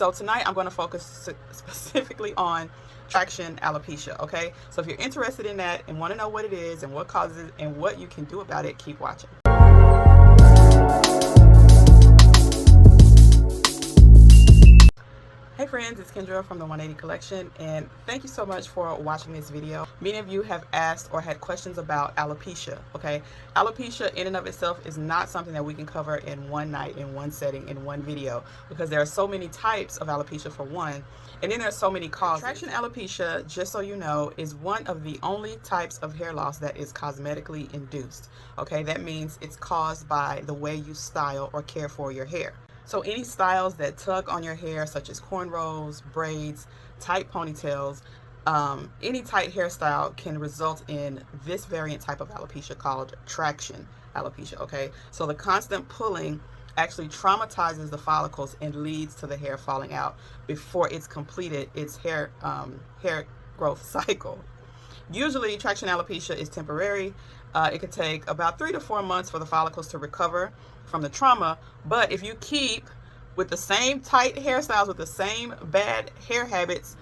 So tonight I'm going to focus specifically on traction alopecia, okay? So if you're interested in that and want to know what it is and what causes it and what you can do about it, keep watching. Hey friends, it's Kendra from the 180 Collection, and thank you so much for watching this video. Many of you have asked or had questions about alopecia, okay? Alopecia in and of itself is not something that we can cover in one night, in one setting, in one video, because there are so many types of alopecia for one, and then there are so many causes. Traction alopecia, just so you know, is one of the only types of hair loss that is cosmetically induced, okay? That means it's caused by the way you style or care for your hair. So any styles that tug on your hair, such as cornrows, braids, tight ponytails, any tight hairstyle can result in this variant type of alopecia called traction alopecia, okay? So the constant pulling actually traumatizes the follicles and leads to the hair falling out before it's completed its hair growth cycle. Usually traction alopecia is temporary. It could take about 3 to 4 months for the follicles to recover from the trauma, but if you keep with the same tight hairstyles, with the same bad hair habits,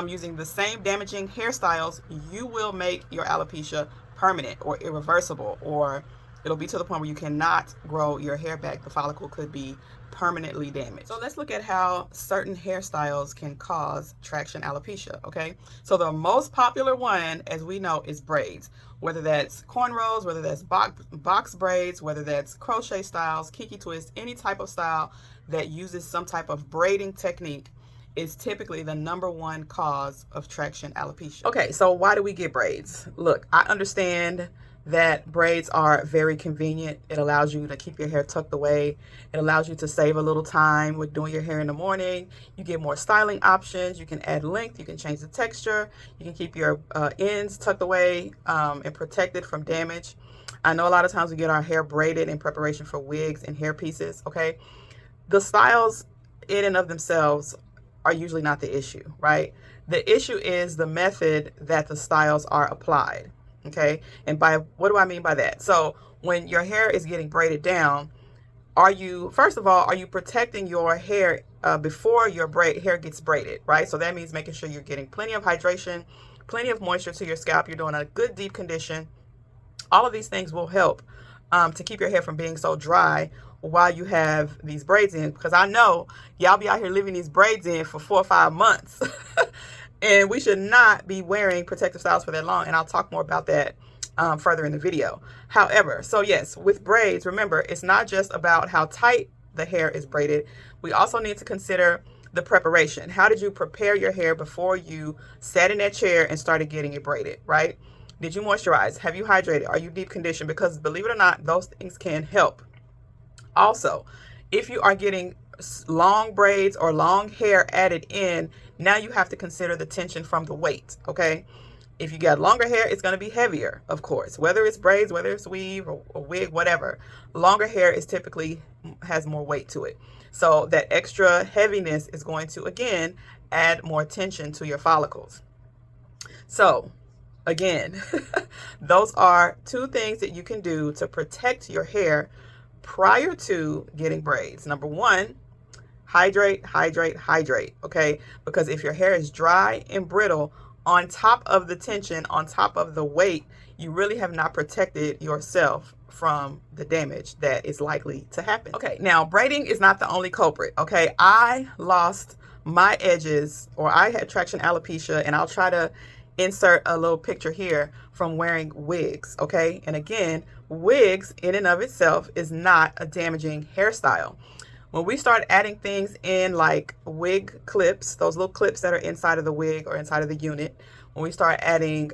using the same damaging hairstyles, you will make your alopecia permanent or irreversible, or it'll be to the point where you cannot grow your hair back. The follicle could be permanently damaged. So let's look at how certain hairstyles can cause traction alopecia, okay? So the most popular one, as we know, is braids. Whether that's cornrows, whether that's box braids, whether that's crochet styles, kiki twist, any type of style that uses some type of braiding technique is typically the #1 cause of traction alopecia. Okay, so why do we get braids? Look, I understand that braids are very convenient. It allows you to keep your hair tucked away. It allows you to save a little time with doing your hair in the morning. You get more styling options. You can add length. You can change the texture. You can keep your ends tucked away and protected from damage. I know a lot of times we get our hair braided in preparation for wigs and hair pieces, okay? The styles in and of themselves are usually not the issue, right? The issue is the method that the styles are applied. Okay, and by what do I mean by that? So when your hair is getting braided down, first of all, are you protecting your hair before your hair gets braided, right? So that means making sure you're getting plenty of hydration, plenty of moisture to your scalp. You're doing a good deep condition. All of these things will help to keep your hair from being so dry while you have these braids in, because I know y'all be out here leaving these braids in for 4 or 5 months. And we should not be wearing protective styles for that long, and I'll talk more about that further in the video. However, so yes, with braids, remember, it's not just about how tight the hair is braided. We also need to consider the preparation. How did you prepare your hair before you sat in that chair and started getting it braided, right? Did you moisturize? Have you hydrated? Are you deep conditioned? Because believe it or not, those things can help. Also, if you are getting long braids or long hair added in, now you have to consider the tension from the weight, okay? If you got longer hair, it's going to be heavier, of course, whether it's braids, whether it's weave or wig, whatever. Longer hair is typically has more weight to it. So that extra heaviness is going to, again, add more tension to your follicles. So again, those are 2 things that you can do to protect your hair prior to getting braids. #1, hydrate, hydrate, hydrate, okay? Because if your hair is dry and brittle, on top of the tension, on top of the weight, you really have not protected yourself from the damage that is likely to happen. Okay, now braiding is not the only culprit, okay? I lost my edges, or I had traction alopecia, and I'll try to insert a little picture here from wearing wigs, okay? And again, wigs in and of itself is not a damaging hairstyle. When we start adding things in like wig clips, those little clips that are inside of the wig or inside of the unit, when we start adding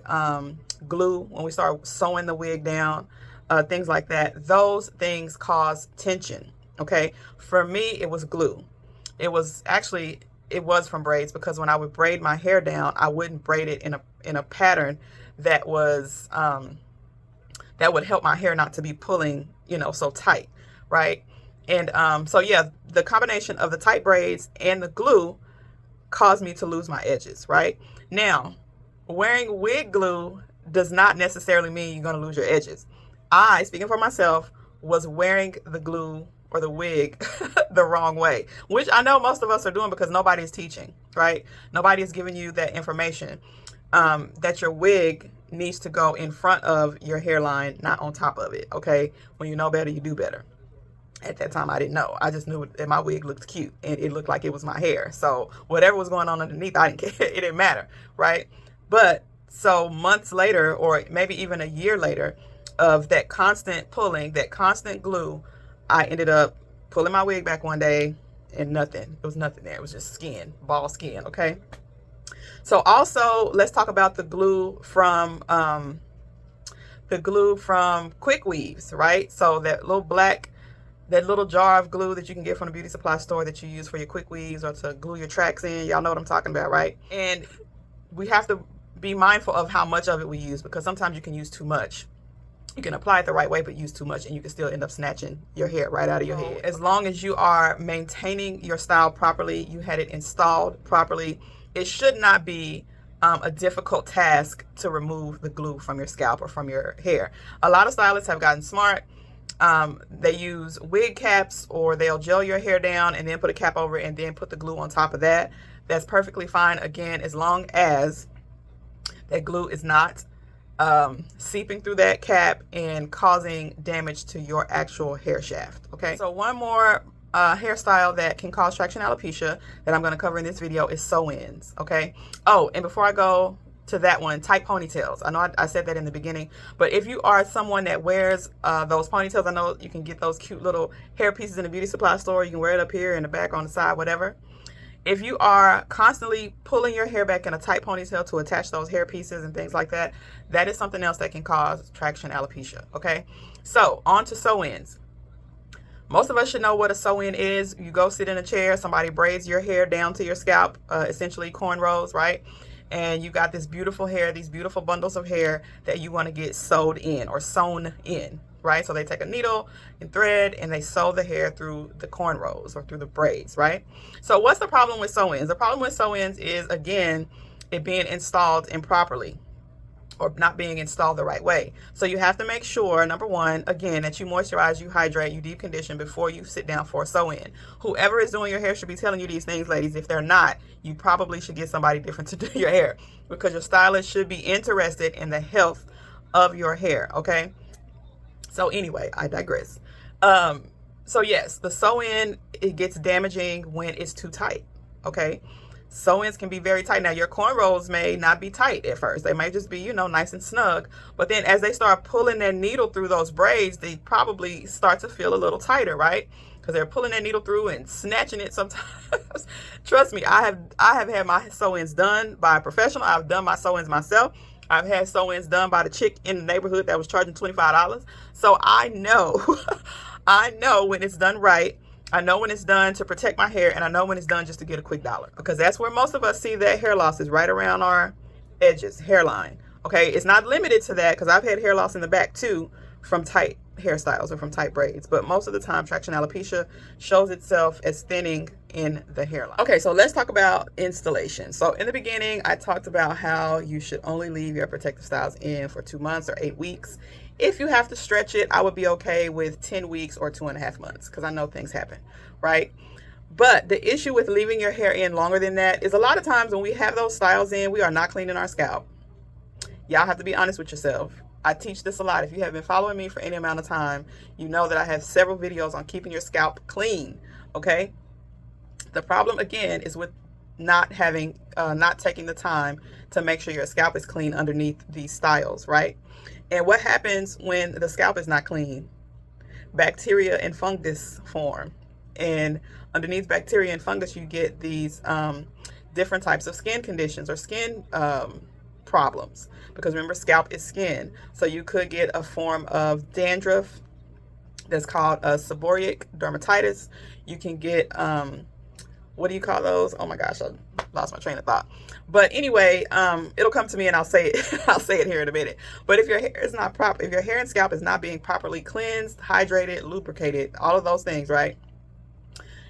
glue, when we start sewing the wig down, things like that, those things cause tension, okay? For me, it was glue. It was from braids, because when I would braid my hair down, I wouldn't braid it in a pattern that was that would help my hair not to be pulling, so tight, right? And so yeah, the combination of the tight braids and the glue caused me to lose my edges, right? Now, wearing wig glue does not necessarily mean you're going to lose your edges. I, speaking for myself, was wearing the glue or the wig the wrong way, which I know most of us are doing because nobody's teaching, right? Nobody is giving you that information, that your wig needs to go in front of your hairline, not on top of it, okay? When you know better, you do better. At that time, I didn't know. I just knew that my wig looked cute and it looked like it was my hair. So whatever was going on underneath, I didn't care. It didn't matter, right? But so months later, or maybe even a year later, of that constant pulling, that constant glue, I ended up pulling my wig back one day and nothing. It was nothing there. It was just skin, ball skin, okay? So also, let's talk about the glue from Quick Weaves, right? So that little jar of glue that you can get from the beauty supply store that you use for your quick weaves or to glue your tracks in. Y'all know what I'm talking about, right? And we have to be mindful of how much of it we use, because sometimes you can use too much. You can apply it the right way, but use too much and you can still end up snatching your hair right out of your head. As long as you are maintaining your style properly, you had it installed properly, it should not be a difficult task to remove the glue from your scalp or from your hair. A lot of stylists have gotten smart. They use wig caps, or they'll gel your hair down and then put a cap over it and then put the glue on top of that. That's perfectly fine, again, as long as that glue is not seeping through that cap and causing damage to your actual hair shaft, okay? So one more hairstyle that can cause traction alopecia that I'm going to cover in this video is sew-ins, okay? Oh, and before I go to that one, tight ponytails. I know I said that in the beginning, but if you are someone that wears those ponytails, I know you can get those cute little hair pieces in the beauty supply store. You can wear it up here, in the back, on the side, whatever. If you are constantly pulling your hair back in a tight ponytail to attach those hair pieces and things like that, that is something else that can cause traction alopecia, okay? So on to sew-ins. Most of us should know what a sew-in is. You go sit in a chair, somebody braids your hair down to your scalp, essentially cornrows, right? And you got this beautiful hair, these beautiful bundles of hair that you want to get sewed in or sewn in, right? So they take a needle and thread and they sew the hair through the cornrows or through the braids, right? So what's the problem with sew-ins? The problem with sew-ins is, again, it being installed improperly or not being installed the right way. So you have to make sure, number one, again, that you moisturize, you hydrate, you deep condition before you sit down for a sew-in. Whoever is doing your hair should be telling you these things, ladies. If they're not, you probably should get somebody different to do your hair, because your stylist should be interested in the health of your hair, okay? So anyway, I digress. So yes, the sew-in, it gets damaging when it's too tight, okay? Sew-ins can be very tight. Now, your cornrows may not be tight at first. They may just be, you know, nice and snug. But then as they start pulling their needle through those braids, they probably start to feel a little tighter, right? Because they're pulling that needle through and snatching it sometimes. Trust me, I have had my sew-ins done by a professional. I've done my sew-ins myself. I've had sew-ins done by the chick in the neighborhood that was charging $25. So I know, I know when it's done right. I know when it's done to protect my hair, and I know when it's done just to get a quick dollar, because that's where most of us see that hair loss is, right around our edges, hairline. Okay, it's not limited to that, because I've had hair loss in the back too from tight hairstyles or from tight braids, but most of the time traction alopecia shows itself as thinning in the hairline. Okay, so let's talk about installation. So in the beginning, I talked about how you should only leave your protective styles in for 2 months or 8 weeks. If you have to stretch it, I would be okay with 10 weeks or 2.5 months, because I know things happen, right? But the issue with leaving your hair in longer than that is a lot of times when we have those styles in, we are not cleaning our scalp. Y'all have to be honest with yourself. I teach this a lot. If you have been following me for any amount of time, you know that I have several videos on keeping your scalp clean, okay? The problem, again, is with not taking the time to make sure your scalp is clean underneath these styles, right? And what happens when the scalp is not clean? Bacteria and fungus form. And underneath bacteria and fungus, you get these different types of skin conditions or skin problems. Because remember, scalp is skin. So you could get a form of dandruff that's called a seborrheic dermatitis. You can get, what do you call those? Oh my gosh, I lost my train of thought. But anyway, it'll come to me and I'll say it. I'll say it here in a minute. But if your hair is not proper, if your hair and scalp is not being properly cleansed, hydrated, lubricated, all of those things, right?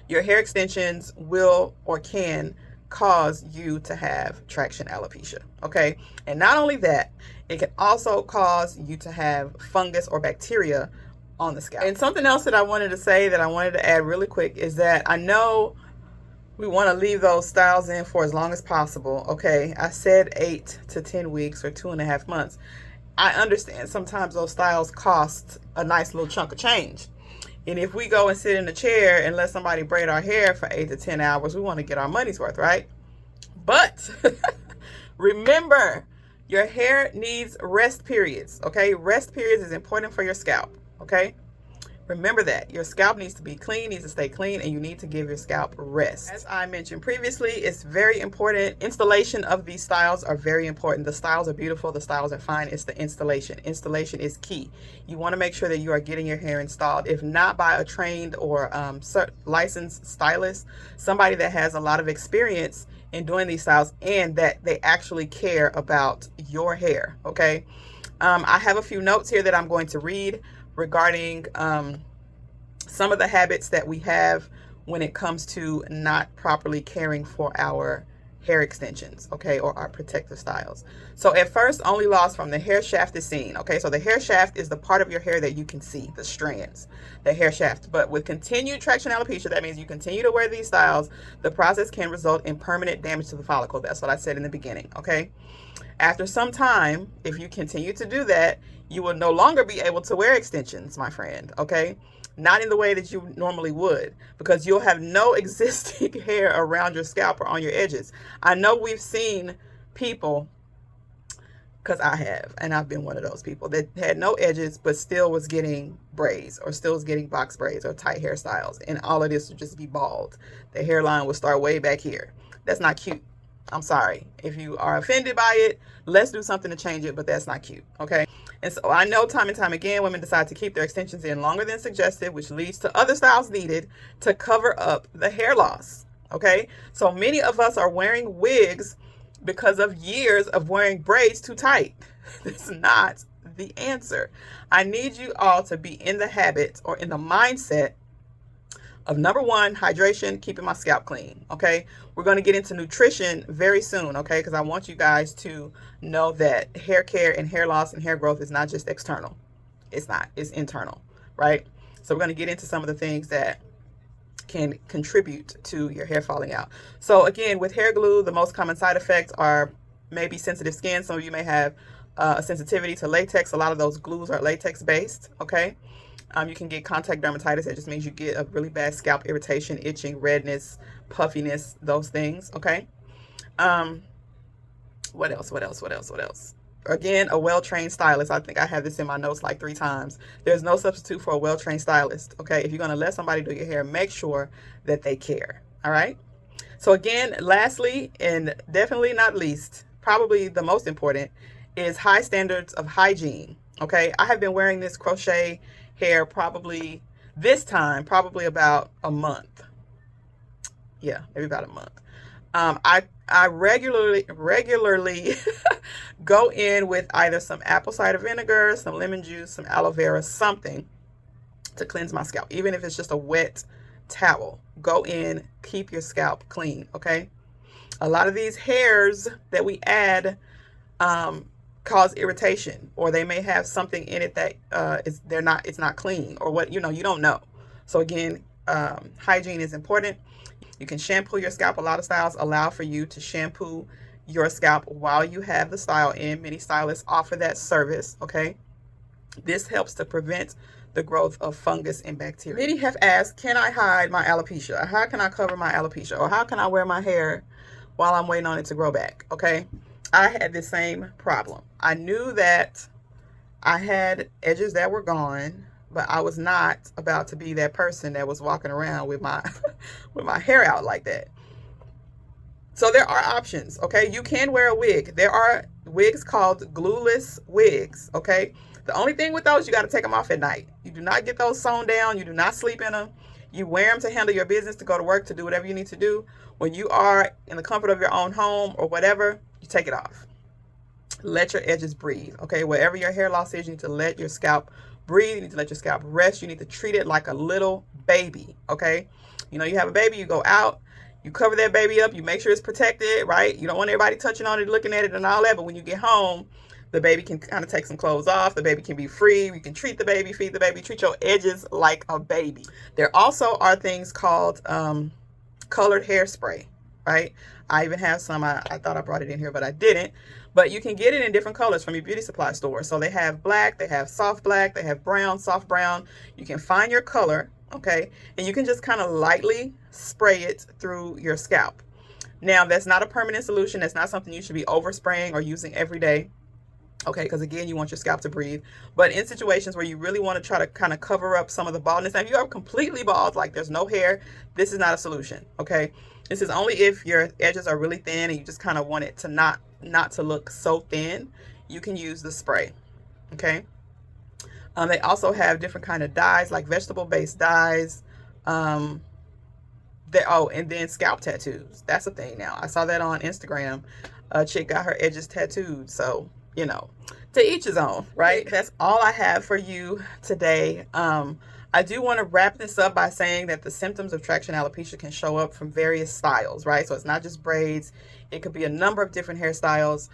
Your hair extensions will or can cause you to have traction alopecia, okay? And not only that, it can also cause you to have fungus or bacteria on the scalp. And something else that I wanted to say, that I wanted to add really quick, is that I know we want to leave those styles in for as long as possible. Okay, I said 8 to 10 weeks or 2.5 months. I understand sometimes those styles cost a nice little chunk of change. And if we go and sit in a chair and let somebody braid our hair for 8 to 10 hours, we want to get our money's worth, right? But remember, your hair needs rest periods, okay? Rest periods is important for your scalp, okay? Remember that. Your scalp needs to be clean, needs to stay clean, and you need to give your scalp rest. As I mentioned previously, it's very important. Installation of these styles are very important. The styles are beautiful. The styles are fine. It's the installation. Installation is key. You want to make sure that you are getting your hair installed, if not by a trained or licensed stylist, somebody that has a lot of experience in doing these styles and that they actually care about your hair, okay? I have a few notes here that I'm going to read regarding some of the habits that we have when it comes to not properly caring for our hair extensions, okay, or our protective styles. So at first, only loss from the hair shaft is seen, okay? So the hair shaft is the part of your hair that you can see, the strands, the hair shaft. But with continued traction alopecia, that means you continue to wear these styles, the process can result in permanent damage to the follicle. That's what I said in the beginning, okay? After some time, if you continue to do that, you will no longer be able to wear extensions, my friend, okay? Not in the way that you normally would, because you'll have no existing hair around your scalp or on your edges. I know we've seen people, because I have, and I've been one of those people that had no edges but still was getting braids or still was getting box braids or tight hairstyles, and all of this would just be bald. The hairline would start way back here. That's not cute. I'm sorry. If you are offended by it, let's do something to change it, but that's not cute, okay? And so I know time and time again, women decide to keep their extensions in longer than suggested, which leads to other styles needed to cover up the hair loss, okay? So many of us are wearing wigs because of years of wearing braids too tight. That's not the answer. I need you all to be in the habit or in the mindset of number one, hydration, keeping my scalp clean, okay? We're going to get into nutrition very soon, okay? Because I want you guys to know that hair care and hair loss and hair growth is not just external. It's not. It's internal, right? So we're going to get into some of the things that can contribute to your hair falling out. So again, with hair glue, the most common side effects are maybe sensitive skin. Some of you may have a sensitivity to latex. A lot of those glues are latex based, okay? You can get contact dermatitis. That just means you get a really bad scalp irritation, itching, redness, puffiness, those things, okay? What else? Again, a well-trained stylist. I think I have this in my notes like 3 times. There's no substitute for a well-trained stylist, okay? If you're going to let somebody do your hair, make sure that they care, all right? So again, lastly, and definitely not least, probably the most important, is high standards of hygiene, okay? I have been wearing this crochet hair probably about a month. Yeah, maybe about a month. I regularly go in with either some apple cider vinegar, some lemon juice, some aloe vera, something to cleanse my scalp. Even if it's just a wet towel, go in, keep your scalp clean, okay? A lot of these hairs that we add cause irritation, or they may have something in it that it's not clean, or what, you don't know. So again, hygiene is important. You can shampoo your scalp. A lot of styles allow for you to shampoo your scalp while you have the style in. Many stylists offer that service, okay? This helps to prevent the growth of fungus and bacteria. Many have asked, can I hide my alopecia? How can I cover my alopecia? Or how can I wear my hair while I'm waiting on it to grow back, okay? I had the same problem. I knew that I had edges that were gone, but I was not about to be that person that was walking around with my with my hair out like that. So there are options, okay? You can wear a wig. There are wigs called glueless wigs, okay? The only thing with those, you got to take them off at night. You do not get those sewn down. You do not sleep in them. You wear them to handle your business, to go to work, to do whatever you need to do. When you are in the comfort of your own home or whatever, you take it off. Let your edges breathe, okay? Wherever your hair loss is, you need to let your scalp breathe. You need to let your scalp rest. You need to treat it like a little baby, okay? You have a baby, you go out, you cover that baby up, you make sure it's protected, right? You don't want everybody touching on it, looking at it and all that, but when you get home, The baby can kind of take some clothes off. The baby can be free. You can treat the baby, feed the baby, treat your edges like a baby. There also are things called colored hairspray, right? I even have some. I thought I brought it in here, but I didn't. But you can get it in different colors from your beauty supply store. So they have black, they have soft black, they have brown, soft brown. You can find your color, okay? And you can just kind of lightly spray it through your scalp. Now, that's not a permanent solution. That's not something you should be overspraying or using every day. Okay, because again, you want your scalp to breathe. But in situations where you really want to try to kind of cover up some of the baldness, now if you are completely bald, like there's no hair, this is not a solution, okay? This is only if your edges are really thin and you just kind of want it to not to look so thin. You can use the spray, okay? They also have different kind of dyes, like vegetable-based dyes. Oh, and then scalp tattoos. That's a thing now. I saw that on Instagram. A chick got her edges tattooed, so you know, to each his own, right? That's all I have for you today. I do want to wrap this up by saying that the symptoms of traction alopecia can show up from various styles, right? So it's not just braids. It could be a number of different hairstyles.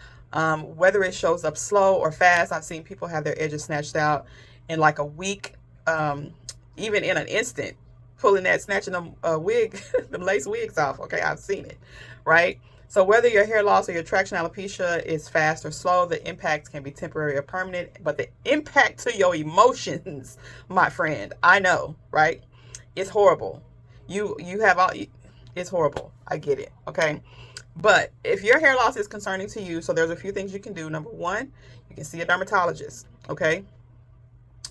Whether it shows up slow or fast, I've seen people have their edges snatched out in like a week, even in an instant, snatching them wig, them lace wigs off. Okay, I've seen it, right? So whether your hair loss or your traction alopecia is fast or slow, the impact can be temporary or permanent. But the impact to your emotions, my friend, I know, right? It's horrible. You have all, it's horrible. I get it, okay? But if your hair loss is concerning to you, so there's a few things you can do. Number one, you can see a dermatologist, okay?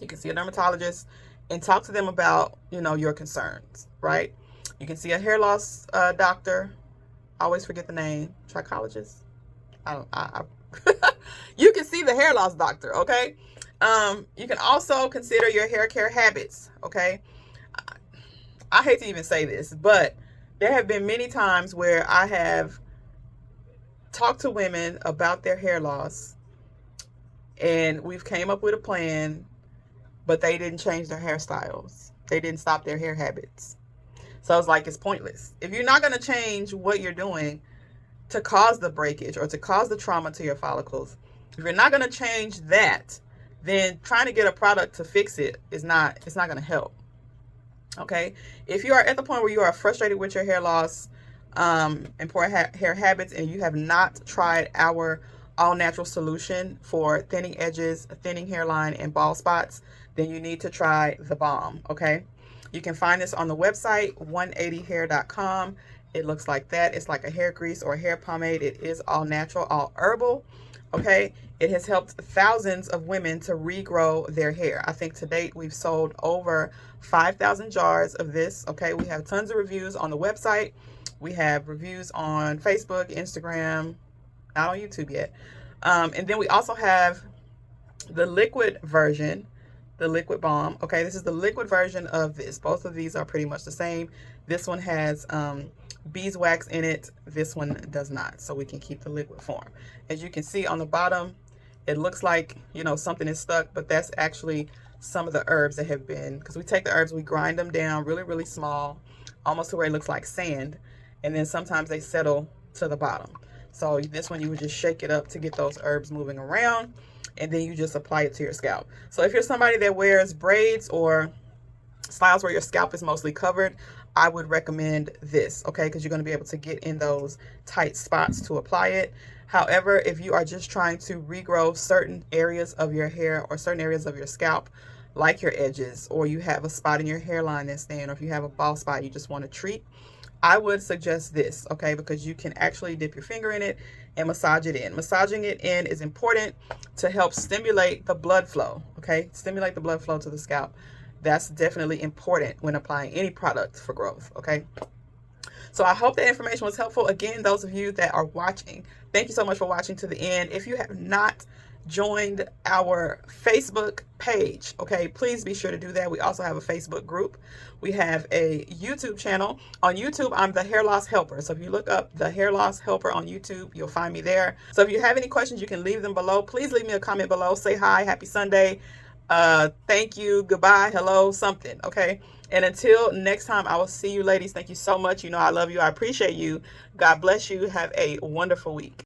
You can see a dermatologist and talk to them about, you know, your concerns, right? You can see a hair loss doctor. I always forget the name. Trichologist. You can see the hair loss doctor, okay? You can also consider your hair care habits, okay? I hate to even say this, but there have been many times where I have talked to women about their hair loss and we've came up with a plan, but they didn't change their hairstyles. They didn't stop their hair habits. So it's like, it's pointless. If you're not going to change what you're doing to cause the breakage or to cause the trauma to your follicles, if you're not going to change that, then trying to get a product to fix it it's not going to help. Okay. If you are at the point where you are frustrated with your hair loss and poor hair habits, and you have not tried our all natural solution for thinning edges, thinning hairline, and bald spots, then you need to try the BALM. Okay. You can find this on the website, 180hair.com. It looks like that. It's like a hair grease or a hair pomade. It is all natural, all herbal. Okay. It has helped thousands of women to regrow their hair. I think to date we've sold over 5,000 jars of this. Okay. We have tons of reviews on the website. We have reviews on Facebook, Instagram, not on YouTube yet. And then we also have the liquid version, the liquid balm. Okay, this is the liquid version of this. Both of these are pretty much the same. This one has beeswax in it. This one does not, so we can keep the liquid form. As you can see on the bottom, it looks like, you know, something is stuck, but that's actually some of the herbs that have been, because we take the herbs, we grind them down really, really small, almost to where it looks like sand, and then sometimes they settle to the bottom. So this one, you would just shake it up to get those herbs moving around, and then you just apply it to your scalp. So if you're somebody that wears braids or styles where your scalp is mostly covered, I would recommend this, okay? Because you're going to be able to get in those tight spots to apply it. However, if you are just trying to regrow certain areas of your hair or certain areas of your scalp, like your edges, or you have a spot in your hairline that's thin, or if you have a bald spot you just want to treat, I would suggest this, okay? Because you can actually dip your finger in it and massage it in. Massaging it in is important to help stimulate the blood flow, okay? Stimulate the blood flow to the scalp. That's definitely important when applying any product for growth, okay? So I hope that information was helpful. Again, those of you that are watching, thank you so much for watching to the end. If you have not joined our Facebook page, okay, please be sure to do that. We also have a Facebook group. We have a YouTube channel. On YouTube, I'm the Hair Loss Helper. So if you look up the Hair Loss Helper on YouTube, you'll find me there. So if you have any questions, you can leave them below. Please leave me a comment below. Say hi, happy Sunday, thank you, goodbye, hello, something, okay? And until next time, I will see you ladies. Thank you so much. You know I love you. I appreciate you. God bless you. Have a wonderful week.